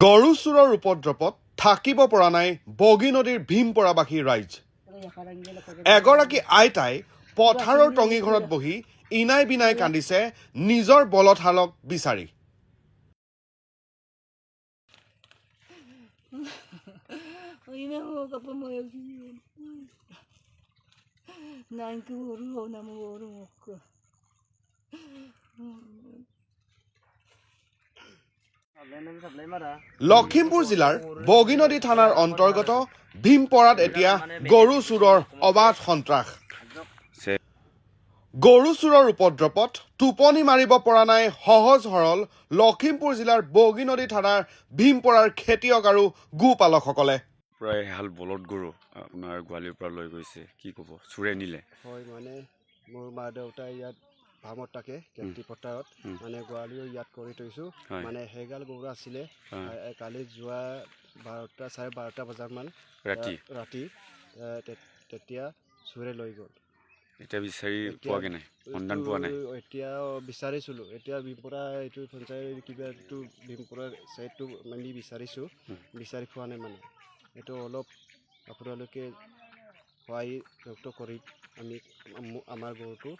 গৰু চোৰৰ উপদ্ৰৱত থাকিব পৰা নাই বগী নদীৰ ভীমপৰাবাসী ৰাইজ। এগৰাকী আইতাই পথাৰৰ টঙি ঘৰত বহি ইনাই বিনাই কান্দিছে নিজৰ বলধহালক বিচাৰি। লখিমপুৰ জিলাৰ বগীনদী থানাৰ অন্তৰ্গত ভীমপৰাত এতিয়া গৰু চোৰৰ অবাধ সন্ত্ৰাস। গৰু চোৰৰ উপদ্ৰৱত টোপনি মাৰিব পৰা নাই সহজ সৰল লখিমপুৰ জিলাৰ বগীনদী থানাৰ ভীমপৰাৰ খেতিয়ক আৰু গোপালকসকলে। প্ৰায় এহাল বলদ গৰু আপোনাৰ গোৱালিৰ পৰা লৈ গৈছে, কি ক'ব, চোৰে নিলে? হয়, মানে মোৰ মা দেউতাই ইয়াত ভামত থাকে খেতি পথাৰত, মানে গোৱালিও ইয়াত কৰি থৈছোঁ। মানে সেইগাল গৰু আছিলে কালি যোৱা 12:30 বজামান ৰাতি তেতিয়া চোৰে লৈ গ'ল। এতিয়া বিচাৰি পোৱাগে নাই, সন্ধান পোৱা নাই? এতিয়া বিচাৰিছিলোঁ, এতিয়া ভীমপৰা এইটো পঞ্চায়ত কিবা এইটো ভীমপৰা চাইডটো মানে বিচাৰি পোৱা নাই। মানে এইটো অলপ আপোনালোকে সহায় কৰি আমি আমাৰ গৰুটো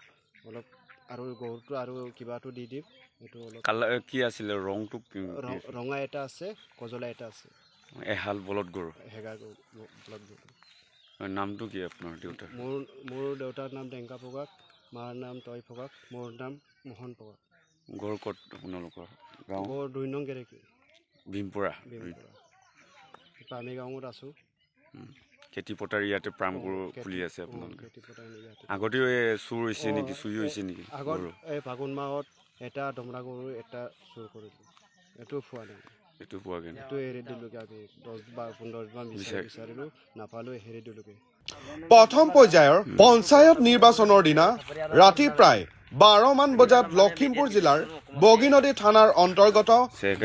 অলপ আৰু গৰুটো আৰু কিবাটো দি দিম। এইটো অলপ কালাৰ কি আছিলে, ৰংটো? ৰঙা এটা আছে, কজলা এটা আছে। এহাল বলদ গৰু, হেগা বলদ গৰু। নামটো কি আপোনাৰ দেউতাৰ? মোৰ দেউতাৰ নাম ডেংকা পগাক, মাৰ নাম তই পগাক, মোৰ নাম মোহন পগাক। ঘৰ ক'ত আপোনালোকৰ? গাঁও? 2 নং গেৰেকি, ভীমপৰা। আমি গাঁৱত আছোঁ। খেতি পথাৰ ইয়াতে প্ৰাম গৰু খুলি আছে আপোনালোকে? আগতেও চুৰ হৈছে নেকি, চুৰি হৈছে নেকি? আগত এই ফাগুন মাহত এটা দমৰা গৰু এটা চুৰ কৰিলোঁ, এইটো পোৱা নাই। এইটো পোৱাগৈ নাই? এইটো এৰি দিলোঁগৈ। আমি 10-15 বিচাৰিলোঁ, নাপালোঁ, এৰি দিলোঁগৈ। প্ৰথম পৰ্যায়ৰ পঞ্চায়ত নিৰ্বাচনৰ দিনা ৰাতি প্ৰায় 12মান বজাত লখিমপুৰ জিলাৰ বগীনদী থানাৰ অন্তৰ্গত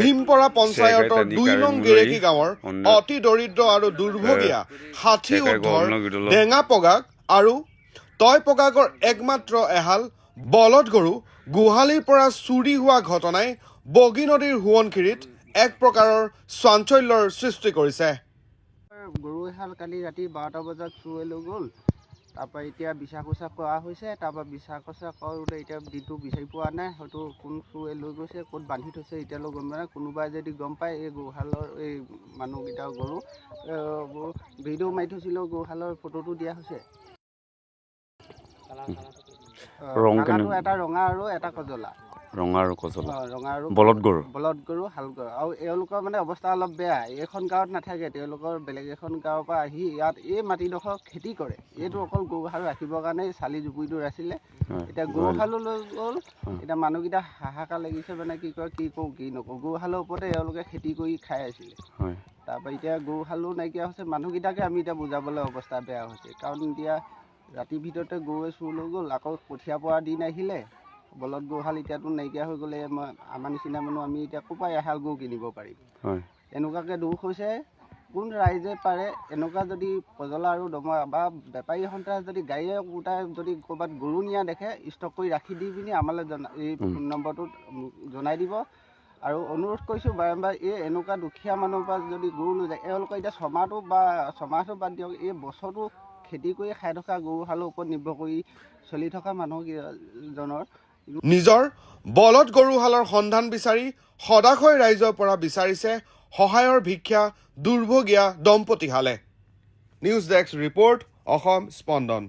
ভীমপৰা পঞ্চায়তৰ 2 নং গেৰেকি গাঁৱৰ অতি দৰিদ্ৰ আৰু দুৰ্ভগীয়া 60 ঊৰ্ধৰ ডেঙা পগাক আৰু তই পগাকৰ একমাত্ৰ এহাল বলদ গৰু গোহালিৰ পৰা চুৰি হোৱা ঘটনাই বগীনদীৰ সোৱণশিৰিত এক প্ৰকাৰৰ চাঞ্চল্যৰ সৃষ্টি কৰিছে। গৰু এহাল কালি ৰাতি 12টা বজাত চুৰে লৈ গ'ল। তাৰপৰা এতিয়া বিচাৰ খোচা কৰা হৈছে। তাৰপৰা বিচাৰ খোচা কৰোঁতে এতিয়া দিনটো বিচাৰি পোৱা নাই। হয়তো কোন চুৰে লৈ গৈছে, ক'ত বান্ধি থৈছে এতিয়ালৈ গম পোৱা নাই। কোনোবাই যদি গম পায় এই গৰুহালৰ এই মানুহকেইটাৰ গৰু ভিডিঅ' মাৰি থৈছিলোঁ, গৰুহালৰ ফটোটো দিয়া হৈছে। কালাৰটো এটা ৰঙা আৰু এটা কজলা। ৰঙা আৰু কজলা, ৰঙা আৰু বলদ গৰু, হাল গৰু। আৰু এওঁলোকৰ মানে অৱস্থা অলপ বেয়া। এইখন গাঁৱত নাথাকে, তেওঁলোকৰ বেলেগ এখন গাঁৱৰ পৰা আহি ইয়াত এই মাটিডোখৰ খেতি কৰে। এইটো অকল গৰুহাল ৰাখিবৰ কাৰণে চালি জুপুৰিটো ৰাখিলে। এতিয়া গৰুহালো লৈ গ'ল। এতিয়া মানুহকেইটা হাহাকাৰ লাগিছে, মানে কি কয়, কি কৰোঁ কি নকৰোঁ। গৰুহালৰ ওপৰতে এওঁলোকে খেতি কৰি খাই আছিলে। তাৰপৰা এতিয়া গৰুহালো নাইকিয়া হৈছে। মানুহকেইটাকে আমি এতিয়া বুজাবলৈ অৱস্থা বেয়া হৈছে। কাৰণ এতিয়া ৰাতিৰ ভিতৰতে গৰুৱে চুৰ লৈ গ'ল। আকৌ কঠীয়া পৰা দিন আহিলে, বলদ গৰুহাল এতিয়াতো নাইকিয়া হৈ গ'লে আমাৰ নিচিনা মানুহ আমি এতিয়া ক'ৰ পৰা এহাল গৰু কিনিব পাৰিম? এনেকুৱাকৈ দুখ হৈছে। কোন ৰাইজে পাৰে এনেকুৱা যদি কজলা আৰু দমৰা বা বেপাৰী সন্থাই যদি গাড়ীয়ে গোটাই যদি ক'ৰবাত গৰু নিয়া দেখে, ষ্টক কৰি ৰাখি দি পিনি আমালৈ এই ফোন নম্বৰটোত জনাই দিব। আৰু অনুৰোধ কৰিছোঁ বাৰম্বাৰ, এনেকুৱা দুখীয়া মানুহৰ পৰা যদি গৰু লৈ যায়, এওঁলোকৰ এতিয়া ছমাহটো বাদ দিয়ক, এই বছৰটো খেতি কৰি খাই থকা গৰুহালৰ ওপৰত নিৰ্ভৰ কৰি চলি থকা মানুহজনৰ নিজৰ বলদ গৰুহালৰ সন্ধান বিচাৰি সদাশয় ৰাইজৰ পৰা বিচাৰিছে সহায়ৰ ভিক্ষা দুৰ্ভগীয়া দম্পতীহালে। নিউজ ডেস্ক ৰিপৰ্ট, অসম স্পন্দন।